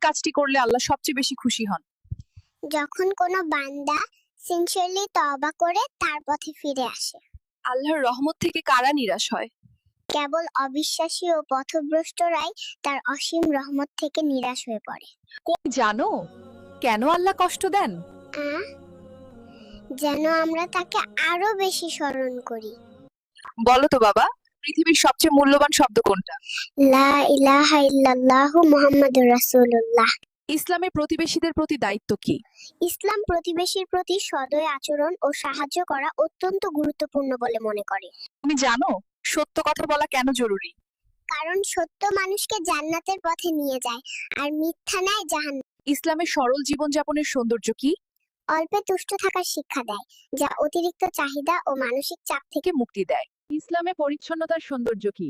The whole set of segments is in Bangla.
কাজটি করলে আল্লাহ সবচেয়ে বেশি খুশি হন? যখন কোনো বান্দা সিনসিয়ারলি তওবা করে তার পথে ফিরে আসে। আল্লাহর রহমত থেকে কারা নিরাশ হয়? কেবল অবিশ্বাসী ও পথভ্রষ্টরাই তার অসীম রহমত থেকে নিরাশ হয়ে পড়ে। জানো কেন আল্লাহ কষ্ট দেন? আহ, যেন আমরা তাকে আরো বেশি স্মরণ করি। বলো তো বাবা, পৃথিবীর সবচেয়ে মূল্যবান শব্দ কোনটা? লা ইলাহা ইল্লাল্লাহু মুহাম্মাদুর রাসূলুল্লাহ। ইসলামে প্রতিবেশীদের প্রতি দায়িত্ব কি? ইসলাম প্রতিবেশীর প্রতি সদয় আচরণ ও সাহায্য করা অত্যন্ত গুরুত্বপূর্ণ বলে মনে করে। তুমি জানো সত্য কথা বলা কেন জরুরি? কারণ সত্য মানুষকে জান্নাতের পথে নিয়ে যায় আর মিথ্যা নেয় জাহান্নামে। ইসলামের সরল জীবনযাপনের সৌন্দর্য কি? অল্পে তুষ্ট থাকার শিক্ষা দেয়, যা অতিরিক্ত চাহিদা ও মানসিক চাপ থেকে থেকে মুক্তি দেয়। ইসলামে পরিচ্ছন্নতার সৌন্দর্য কি?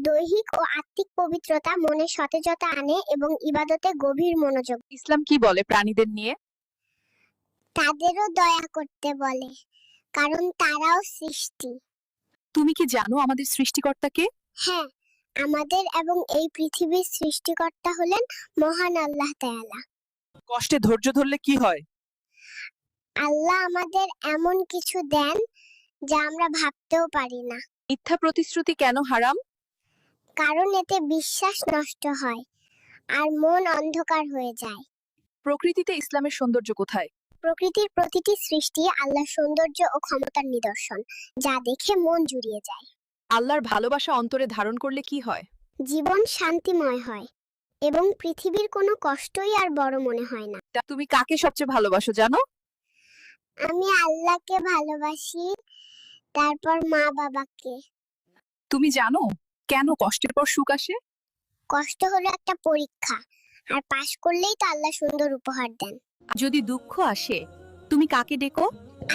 দৈহিক ও আত্মিক পবিত্রতা মনে সতেজতা আনে এবং ইবাদতে গভীর মনোযোগ। ইসলাম কি বলে প্রাণীদের নিয়ে? তাদেরও দয়া করতে বলে, কারণ তারাও সৃষ্টি। তুমি কি জানো আমাদের সৃষ্টিকর্তাকে? হ্যাঁ, আমাদের এবং এই পৃথিবীর সৃষ্টিকর্তা হলেন মহান আল্লাহ তাআলা। কষ্টে ধৈর্য ধরলে কি হয়? আল্লাহ আমাদের এমন কিছু দেন যা আমরা ভাবতেও পারি না। মিথ্যা প্রতিশ্রুতি কেন হারাম? কারণ এতে বিশ্বাস নষ্ট হয় আর মন অন্ধকার হয়ে যায়। প্রকৃতিতে ইসলামের সৌন্দর্য কোথায়? প্রকৃতির প্রতিটি সৃষ্টি আল্লাহর সৌন্দর্য ও ক্ষমতার নিদর্শন, যা দেখে মন জুড়িয়ে যায়। আল্লাহর ভালোবাসা অন্তরে ধারণ করলে কি হয়? জীবন শান্তিময় হয় এবং পৃথিবীর কোনো কষ্টই আর বড় মনে হয় না। তা তুমি কাকে সবচেয়ে ভালোবাসো জানো? আমি আল্লাহকে ভালোবাসি, তারপর মা বাবাকে। তুমি জানো কেন কষ্টের পর সুখ আসে? কষ্ট হলো একটা পরীক্ষা, আর পাশ করলেই তো আল্লাহ সুন্দর উপহার দেন। যদি দুঃখ আসে তুমি কাকে ডেকো?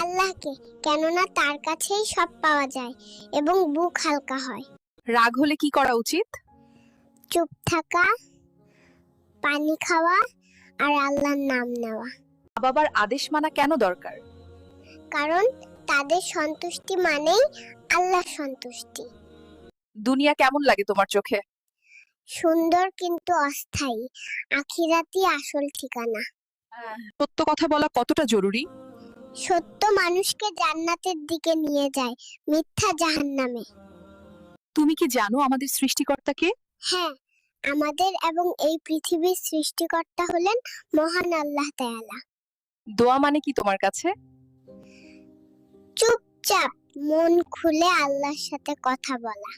আল্লাহকে, কেননা তার কাছেই সব পাওয়া যায় এবং বুক হালকা হয়। রাগ হলে কি করা উচিত? চুপ থাকা, পানি খাওয়া আর আল্লাহর নাম নেওয়া। মা বাবার আদেশ মানা কেন দরকার? কারণ তাদের সন্তুষ্টি মানেই আল্লাহর সন্তুষ্টি। দুনিয়া কেমন লাগে তোমার চোখে? সুন্দর কিন্তু অস্থায়ী, আখিরাতই আসল ঠিকানা। সত্য কথা বলা কতটা জরুরি? সত্য মানুষকে জান্নাতের দিকে নিয়ে যায়, মিথ্যা জাহান্নামে। তুমি কি জানো আমাদের সৃষ্টিকর্তাকে? হ্যাঁ, আমাদের এবং এই পৃথিবীর সৃষ্টিকর্তা হলেন মহান আল্লাহ তাআলা। দোয়া মানে কি তোমার কাছে? চুপচাপ মন খুলে আল্লাহর সাথে কথা বলা।